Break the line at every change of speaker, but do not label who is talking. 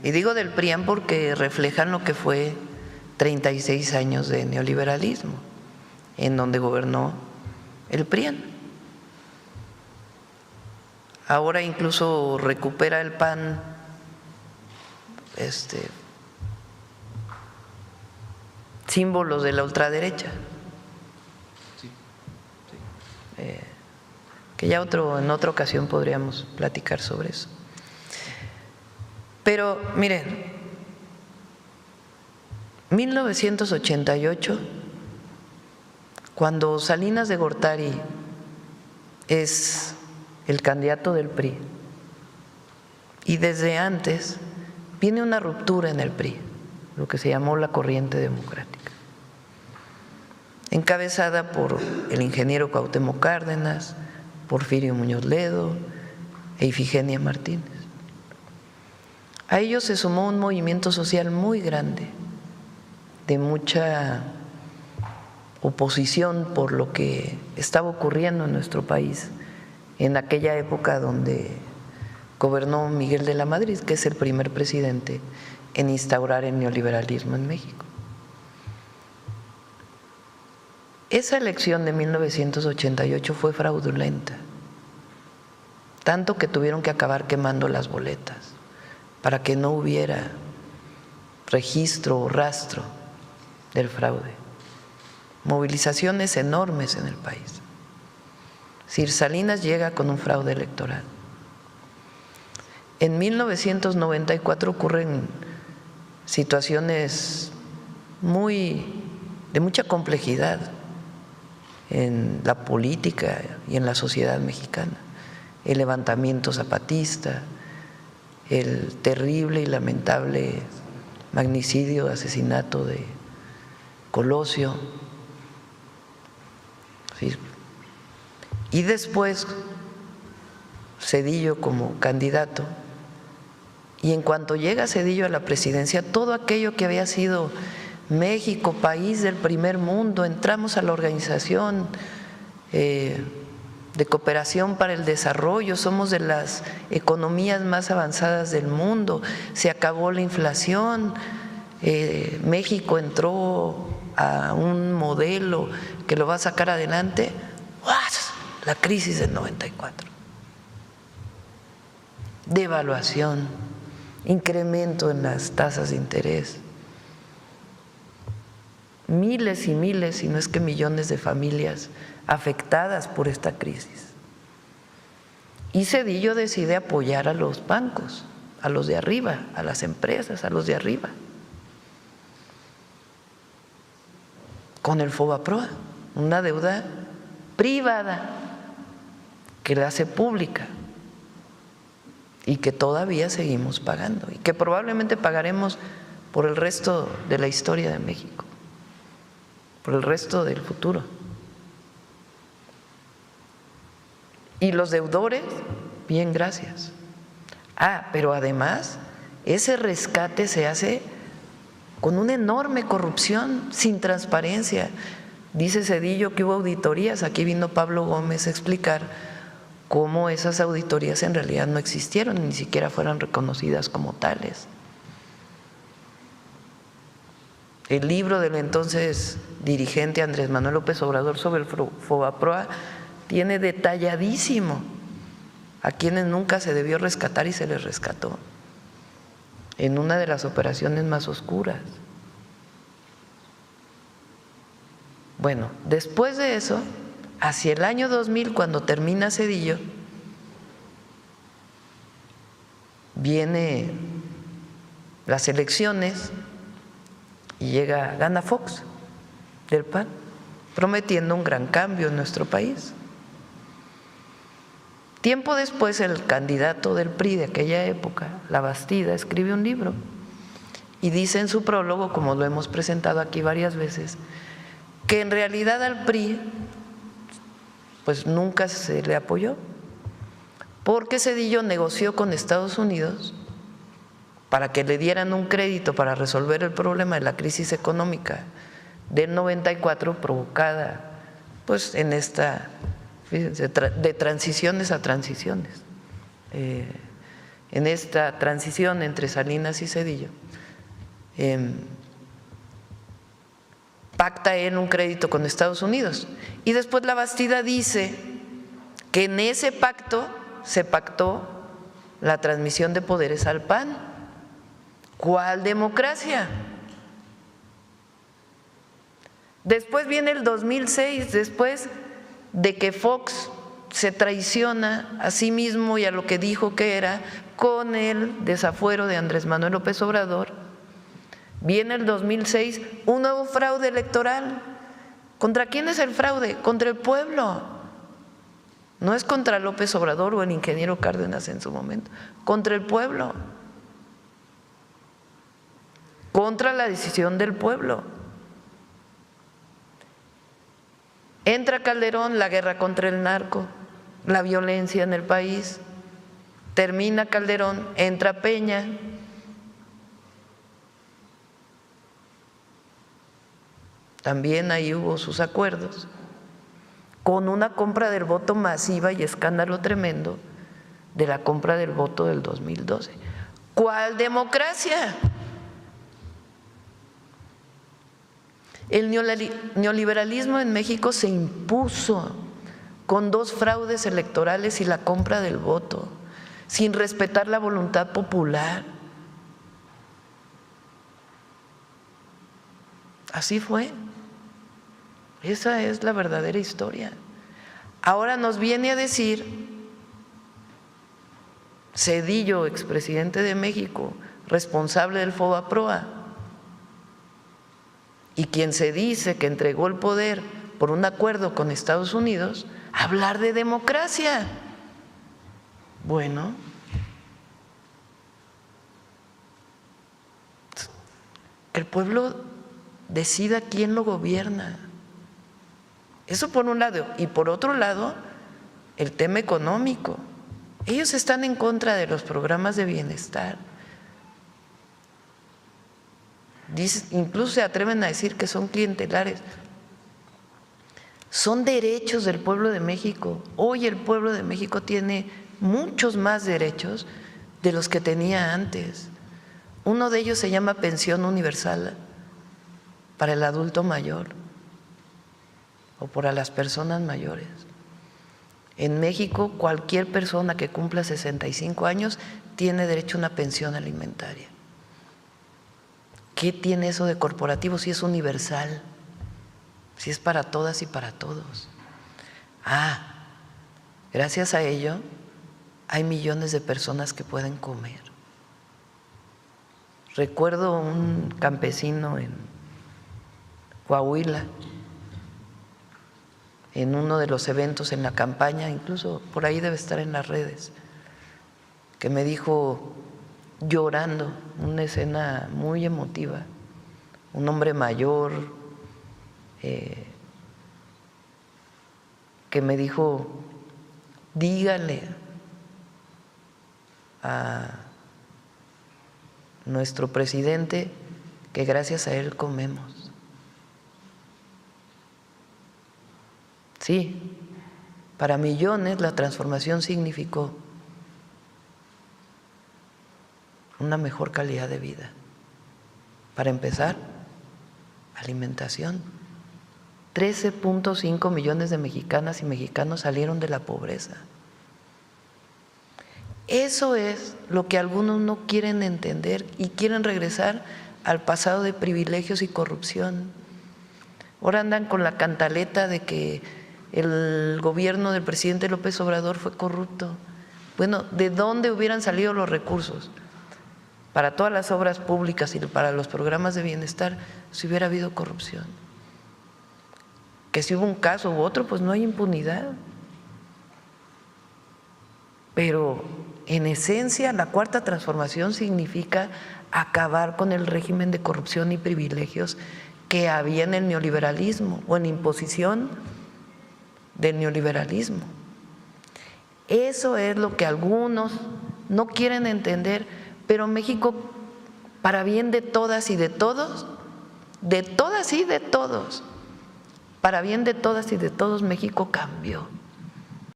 Y digo del PRIAN porque reflejan lo que fue 36 años de neoliberalismo, en donde gobernó el PRIAN. Ahora incluso recupera el PAN símbolos de la ultraderecha.
Sí, sí.
Que ya en otra ocasión podríamos platicar sobre eso. Pero miren, 1988, cuando Salinas de Gortari es el candidato del PRI, y desde antes viene una ruptura en el PRI, lo que se llamó la corriente democrática, encabezada por el ingeniero Cuauhtémoc Cárdenas, Porfirio Muñoz Ledo e Ifigenia Martínez. A ellos se sumó un movimiento social muy grande, de mucha oposición por lo que estaba ocurriendo en nuestro país en aquella época donde gobernó Miguel de la Madrid, que es el primer presidente en instaurar el neoliberalismo en México. Esa elección de 1988 fue fraudulenta, tanto que tuvieron que acabar quemando las boletas para que no hubiera registro o rastro del fraude. Movilizaciones enormes en el país. Sir Salinas llega con un fraude electoral. En 1994 ocurren situaciones de mucha complejidad en la política y en la sociedad mexicana. El levantamiento zapatista, el terrible y lamentable magnicidio, asesinato de Colosio. Sí. Y después Zedillo como candidato. Y en cuanto llega Zedillo a la presidencia, todo aquello que había sido México, país del primer mundo, entramos a la Organización de Cooperación para el Desarrollo, somos de las economías más avanzadas del mundo, se acabó la inflación, México entró a un modelo que lo va a sacar adelante. La crisis del 94, devaluación, incremento en las tasas de interés, miles y miles, si no es que millones de familias afectadas por esta crisis. Y Zedillo decide apoyar a los bancos, a los de arriba, a las empresas, a los de arriba, con el FOBAPROA, una deuda privada que la hace pública y que todavía seguimos pagando y que probablemente pagaremos por el resto de la historia de México, por el resto del futuro. Y los deudores, bien, gracias. Pero además ese rescate se hace con una enorme corrupción, sin transparencia. Dice Zedillo que hubo auditorías, aquí vino Pablo Gómez a explicar cómo esas auditorías en realidad no existieron, ni siquiera fueran reconocidas como tales. El libro del entonces dirigente Andrés Manuel López Obrador sobre el FOBAPROA tiene detalladísimo a quienes nunca se debió rescatar y se les rescató en una de las operaciones más oscuras. Bueno, después de eso, hacia el año 2000, cuando termina Zedillo, vienen las elecciones y gana Fox del PAN, prometiendo un gran cambio en nuestro país. Tiempo después, el candidato del PRI de aquella época, Labastida, escribe un libro y dice en su prólogo, como lo hemos presentado aquí varias veces, que en realidad al PRI pues nunca se le apoyó, porque Zedillo negoció con Estados Unidos para que le dieran un crédito para resolver el problema de la crisis económica del 94 provocada pues en esta, fíjense, de transiciones a transiciones, en esta transición entre Salinas y Zedillo, pacta él un crédito con Estados Unidos. Y después la Bastida dice que en ese pacto se pactó la transmisión de poderes al PAN. ¿Cuál democracia? Después viene el 2006, después de que Fox se traiciona a sí mismo y a lo que dijo que era con el desafuero de Andrés Manuel López Obrador. Viene el 2006, un nuevo fraude electoral. ¿Contra quién es el fraude? Contra el pueblo. No es contra López Obrador o el ingeniero Cárdenas en su momento, contra el pueblo, contra la decisión del pueblo. Entra Calderón, la guerra contra el narco, la violencia en el país. Termina Calderón, entra Peña. También ahí hubo sus acuerdos, con una compra del voto masiva y escándalo tremendo de la compra del voto del 2012. ¿Cuál democracia? El neoliberalismo en México se impuso con 2 fraudes electorales y la compra del voto, sin respetar la voluntad popular. Así fue. Esa es la verdadera historia. Ahora nos viene a decir Zedillo, expresidente de México, responsable del FOBAPROA, y quien se dice que entregó el poder por un acuerdo con Estados Unidos, hablar de democracia. Bueno, que el pueblo decida quién lo gobierna. Eso por un lado. Y por otro lado, el tema económico. Ellos están en contra de los programas de bienestar. Incluso se atreven a decir que son clientelares. Son derechos del pueblo de México. Hoy el pueblo de México tiene muchos más derechos de los que tenía antes. Uno de ellos se llama pensión universal para el adulto mayor o para las personas mayores. En México, cualquier persona que cumpla 65 años tiene derecho a una pensión alimentaria. ¿Qué tiene eso de corporativo si es universal? Si es para todas y para todos. Gracias a ello hay millones de personas que pueden comer. Recuerdo un campesino en Coahuila, en uno de los eventos en la campaña, incluso por ahí debe estar en las redes, que me dijo llorando, una escena muy emotiva, un hombre mayor que me dijo: dígale a nuestro presidente que gracias a él comemos. Sí, para millones la transformación significó una mejor calidad de vida. Para empezar, alimentación. 13.5 millones de mexicanas y mexicanos salieron de la pobreza. Eso es lo que algunos no quieren entender y quieren regresar al pasado de privilegios y corrupción. Ahora andan con la cantaleta de que el gobierno del presidente López Obrador fue corrupto. Bueno, ¿de dónde hubieran salido los recursos para todas las obras públicas y para los programas de bienestar si hubiera habido corrupción? Que si hubo un caso u otro, pues no hay impunidad. Pero en esencia la cuarta transformación significa acabar con el régimen de corrupción y privilegios que había en el neoliberalismo o en imposición del neoliberalismo. Eso es lo que algunos no quieren entender, pero México, para bien de todas y de todos, para bien de todas y de todos, México cambió.